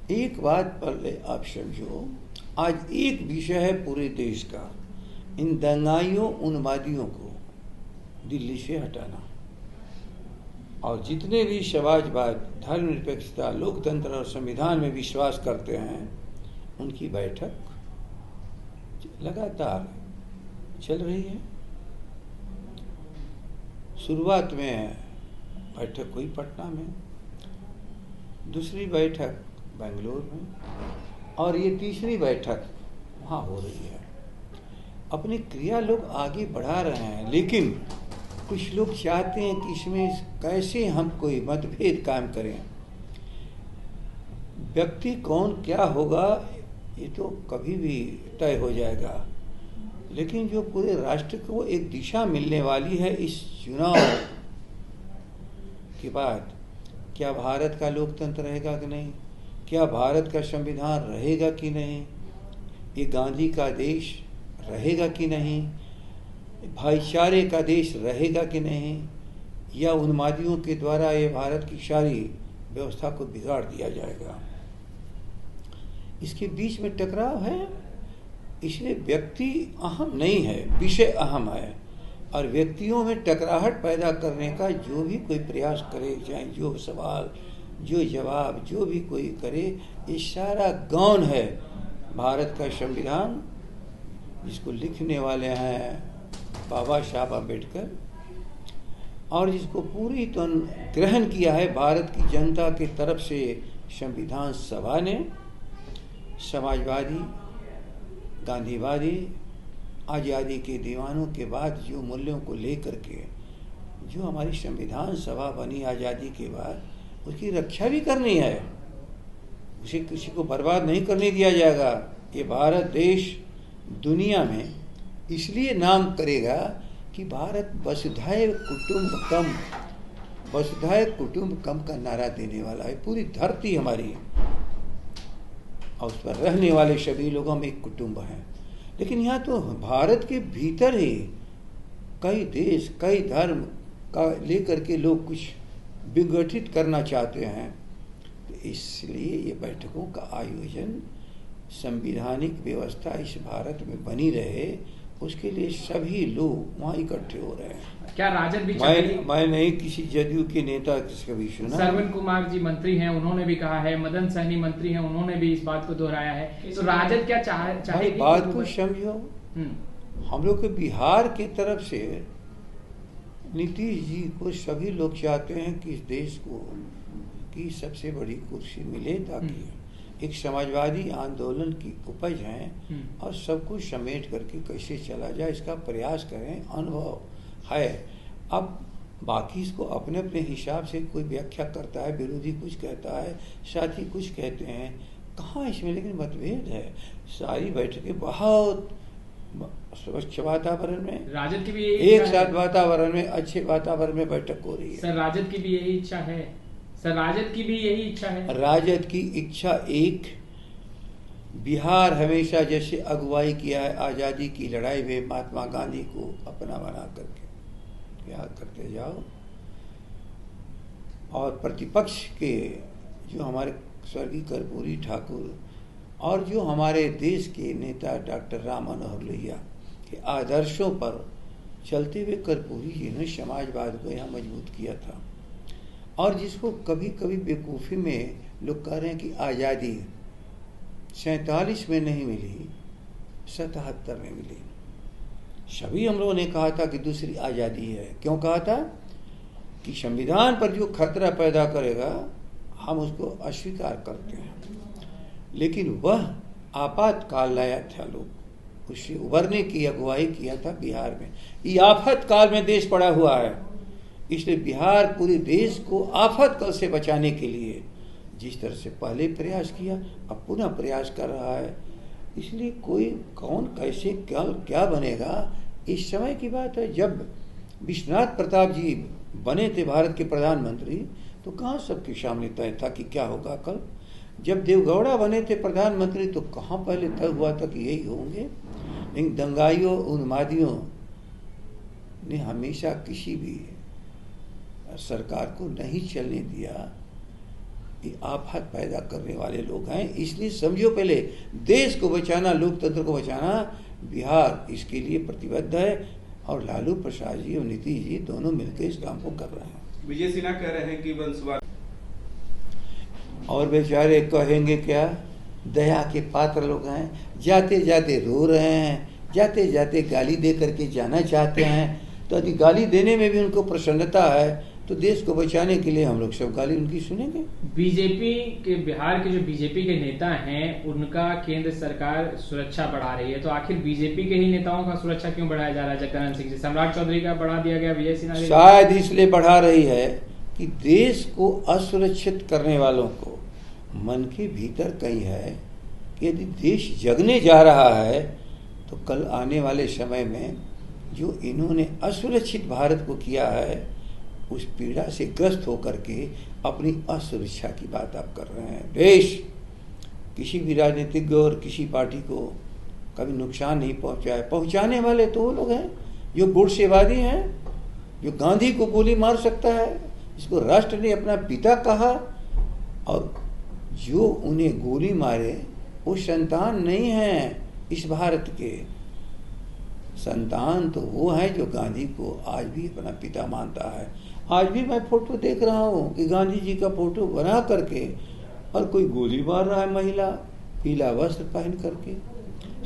एक बात पहले आप समझो, आज एक विषय है पूरे देश का, इन दंगाइयों उन्मादियों को दिल्ली से हटाना। और जितने भी समाजवाद, धर्मनिरपेक्षता, लोकतंत्र और संविधान में विश्वास करते हैं, उनकी बैठक लगातार चल रही है। शुरुआत में बैठक हुई पटना में, दूसरी बैठक बेंगलुरु में, और ये तीसरी बैठक वहाँ हो रही है। अपनी क्रिया लोग आगे बढ़ा रहे हैं, लेकिन कुछ लोग चाहते हैं कि इसमें कैसे हम कोई मतभेद कायम करें। व्यक्ति कौन क्या होगा ये तो कभी भी तय हो जाएगा, लेकिन जो पूरे राष्ट्र को एक दिशा मिलने वाली है इस चुनाव के बाद, क्या भारत का लोकतंत्र रहेगा कि नहीं, क्या भारत का संविधान रहेगा कि नहीं, ये गांधी का देश रहेगा कि नहीं, भाईचारे का देश रहेगा कि नहीं, या उन्मादियों के द्वारा ये भारत की सारी व्यवस्था को बिगाड़ दिया जाएगा। इसके बीच में टकराव है। इसलिए व्यक्ति अहम नहीं है, विषय अहम है। और व्यक्तियों में टकराहट पैदा करने का जो भी कोई प्रयास करे, चाहे जो सवाल, जो जवाब, जो भी कोई करे, ये सारा गौण है। भारत का संविधान, जिसको लिखने वाले हैं बाबा साहब अम्बेडकर, और जिसको पूरी तरह ग्रहण किया है भारत की जनता की तरफ से संविधान सभा ने, समाजवादी, गांधीवादी, आज़ादी के दीवानों के बाद जो मूल्यों को लेकर के जो हमारी संविधान सभा बनी आज़ादी के बाद, उसकी रक्षा भी करनी है। उसे किसी को बर्बाद नहीं करने दिया जाएगा। ये भारत देश दुनिया में इसलिए नाम करेगा कि भारत वसुधैव कुटुंबकम, वसुधैव कुटुंबकम का नारा देने वाला है। पूरी धरती हमारी और उस पर रहने वाले सभी लोगों में एक कुटुंब है। लेकिन यहाँ तो भारत के भीतर ही कई देश, कई धर्म का लेकर के लोग कुछ विघटित करना चाहते हैं। तो इसलिए ये बैठकों का आयोजन, संवैधानिक व्यवस्था इस भारत में बनी रहे, उसके लिए सभी लोग वहाँ इकट्ठे हो रहे हैं। क्या राजद भी मैं नहीं किसी जदयू के नेता का भी सुना। सरवन कुमार जी मंत्री हैं, उन्होंने भी कहा है, मदन सहनी मंत्री हैं, उन्होंने भी इस बात को दोहराया है। तो राजद क्या चाहे बात को समझो। हम लोग के बिहार की तरफ से नीतीश जी को सभी लोग चाहते हैं कि इस देश को की सबसे बड़ी कुर्सी मिले, ताकि एक समाजवादी आंदोलन की उपज है और सब कुछ समेट करके कैसे चला जाए इसका प्रयास करें। अनुभव है। अब बाकी इसको अपने अपने हिसाब से कोई व्याख्या करता है, विरोधी कुछ कहता है, साथी कुछ कहते हैं, कहाँ इसमें लेकिन मतभेद है। सारी बैठकें बहुत स्वच्छ वातावरण में, राजद की भी एक साथ वातावरण में, अच्छे वातावरण में बैठक हो रही है। सर राजद की भी यही इच्छा है। सर राजद की भी यही इच्छा है। राजद की इच्छा एक, बिहार हमेशा जैसे अगुवाई किया है आज़ादी की लड़ाई में, महात्मा गांधी को अपना बना करके याद करते जाओ। और प्रतिपक्ष के जो हमारे स्वर्गीय कर्पूरी ठाकुर और जो हमारे देश के नेता डॉक्टर राम मनोहर लोहिया के आदर्शों पर चलते हुए कर्पूरी जी ने समाजवाद को यहाँ मजबूत किया था। और जिसको कभी कभी बेवकूफ़ी में लोग कह रहे हैं कि आज़ादी 47 में नहीं मिली, 77 में मिली। सभी हम लोगों ने कहा था कि दूसरी आज़ादी है। क्यों कहा था? कि संविधान पर जो खतरा पैदा करेगा हम उसको अस्वीकार करते हैं। लेकिन वह आपातकाल लाया था, लोग उससे उबरने की अगुवाई किया था बिहार में। ये आफत काल में देश पड़ा हुआ है, इसलिए बिहार पूरे देश को आफत काल से बचाने के लिए जिस तरह से पहले प्रयास किया, अब पुनः प्रयास कर रहा है। इसलिए कोई कौन कैसे क्या बनेगा, इस समय की बात है। जब विश्वनाथ प्रताप जी बने थे भारत के प्रधानमंत्री, तो कहाँ सबके सामने तय था कि क्या होगा कल। जब देवगौड़ा बने थे प्रधानमंत्री, तो कहाँ पहले तय हुआ था कि यही होंगे। लेकिन दंगाइयों, उन्मादियों ने हमेशा किसी भी सरकार को नहीं चलने दिया। ये आफत पैदा करने वाले लोग हैं। इसलिए समझो, पहले देश को बचाना, लोकतंत्र को बचाना, बिहार इसके लिए प्रतिबद्ध है और लालू प्रसाद जी और नीतीश जी दोनों मिलकर इस काम को कर रहे हैं। विजय सिन्हा कह रहे हैं कि वंशवाद, और बेचारे कहेंगे क्या, दया के पात्र लोग हैं, जाते जाते रो रहे हैं, जाते जाते गाली दे करके जाना चाहते हैं। तो यदि गाली देने में भी उनको प्रसन्नता है तो देश को बचाने के लिए हम लोग सब गाली उनकी सुनेंगे। बीजेपी के, बिहार के जो बीजेपी के नेता हैं उनका केंद्र सरकार सुरक्षा बढ़ा रही है, तो आखिर बीजेपी के ही नेताओं का सुरक्षा क्यों बढ़ाया जा रहा है? जगदानंद सिंह जी, सम्राट चौधरी का बढ़ा दिया गया, विजय सिन्हा शायद इसलिए बढ़ा रही है कि देश को असुरक्षित करने वालों को मन के भीतर कहीं है कि यदि देश जगने जा रहा है तो कल आने वाले समय में जो इन्होंने असुरक्षित भारत को किया है उस पीड़ा से ग्रस्त होकर के अपनी असुरक्षा की बात आप कर रहे हैं। देश किसी भी राजनीतिज्ञ और किसी पार्टी को कभी नुकसान नहीं पहुंचाए, पहुंचाने वाले तो वो लोग हैं जो गुटसेवादी हैं, जो गांधी को गोली मार सकता है, जिसको राष्ट्र ने अपना पिता कहा, और जो उन्हें गोली मारे वो संतान नहीं है इस भारत के। संतान तो वो है जो गांधी को आज भी अपना पिता मानता है। आज भी मैं फोटो देख रहा हूँ कि गांधी जी का फोटो बना करके और कोई गोली मार रहा है महिला पीला वस्त्र पहन करके।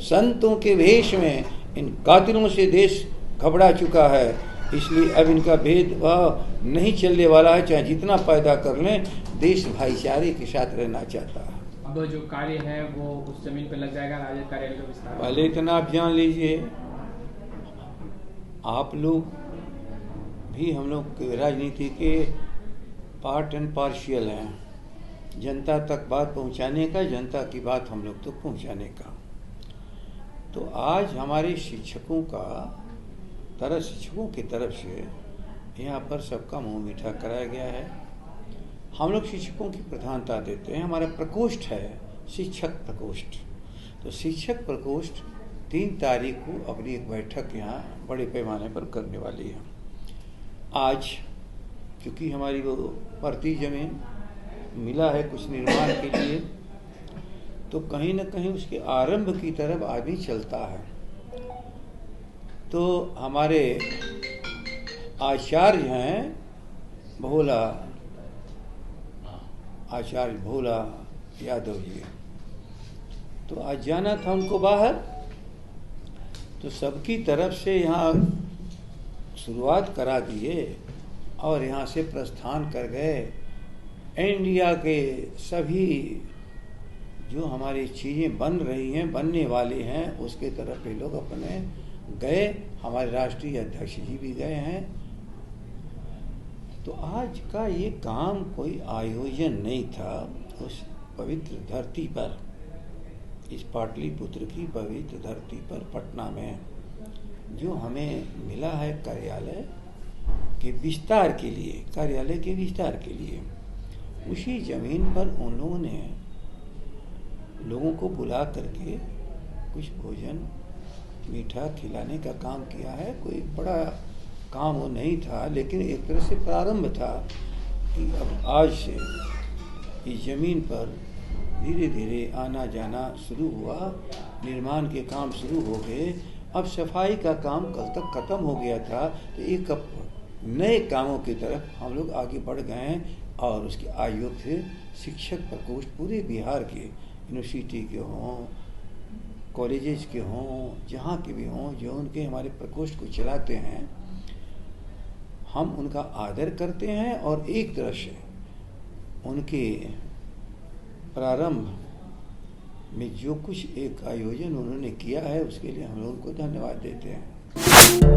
संतों के वेश में इन कातिलों से देश घबरा चुका है, इसलिए अब इनका भेदभाव नहीं चलने वाला है। चाहे जितना पैदा कर लें, देश भाईचारे के साथ रहना चाहता है। अब जो कार्य है वो उस जमीन पर लग जाएगा, राजद कार्यालय का विस्तार। पहले इतना आप जान लीजिए, आप लोग भी हम लोग के राजनीति के पार्ट एंड पार्शियल हैं। जनता तक बात पहुंचाने का, जनता की बात हम लोग तक पहुंचाने का। तो आज हमारे शिक्षकों की तरफ से यहाँ पर सबका मुंह मीठा कराया गया है। हम लोग शिक्षकों की प्रधानता देते हैं। हमारा प्रकोष्ठ है शिक्षक प्रकोष्ठ। तो शिक्षक प्रकोष्ठ 3 तारीख को अपनी एक बैठक यहाँ बड़े पैमाने पर करने वाली है। आज क्योंकि हमारी वो परती जमीन मिला है कुछ निर्माण के लिए, तो कहीं न कहीं उसके आरंभ की तरफ आदमी चलता है। तो हमारे आचार्य हैं आचार्य भोला यादव जी, तो आज जाना था उनको बाहर, तो सबकी तरफ से यहाँ शुरुआत करा दिए और यहाँ से प्रस्थान कर गए। इंडिया के सभी जो हमारी चीज़ें बन रही हैं, बनने वाली हैं, उसके तरफ ये लोग अपने गए। हमारे राष्ट्रीय अध्यक्ष जी भी गए हैं। तो आज का ये काम कोई आयोजन नहीं था। उस पवित्र धरती पर, इस पाटलिपुत्र की पवित्र धरती पर पटना में जो हमें मिला है कार्यालय के विस्तार के लिए, कार्यालय के विस्तार के लिए, उसी जमीन पर उन लोगों ने लोगों को बुला करके कुछ भोजन मीठा खिलाने का काम किया है। कोई बड़ा काम वो नहीं था, लेकिन एक तरह से प्रारंभ था कि अब आज से इस जमीन पर धीरे धीरे आना जाना शुरू हुआ, निर्माण के काम शुरू हो गए। अब सफाई का काम कल तक खत्म हो गया था, तो एक नए कामों की तरफ हम लोग आगे बढ़ गए हैं। और उसके आयोग से शिक्षक प्रकोष्ठ पूरे बिहार के, यूनिवर्सिटी के हों, कॉलेजेस के हों, जहाँ के भी हों, जो उनके हमारे प्रकोष्ठ को चलाते हैं, हम उनका आदर करते हैं। और एक तरह से उनके प्रारंभ में जो कुछ एक आयोजन उन्होंने किया है, उसके लिए हम लोगों को धन्यवाद देते हैं।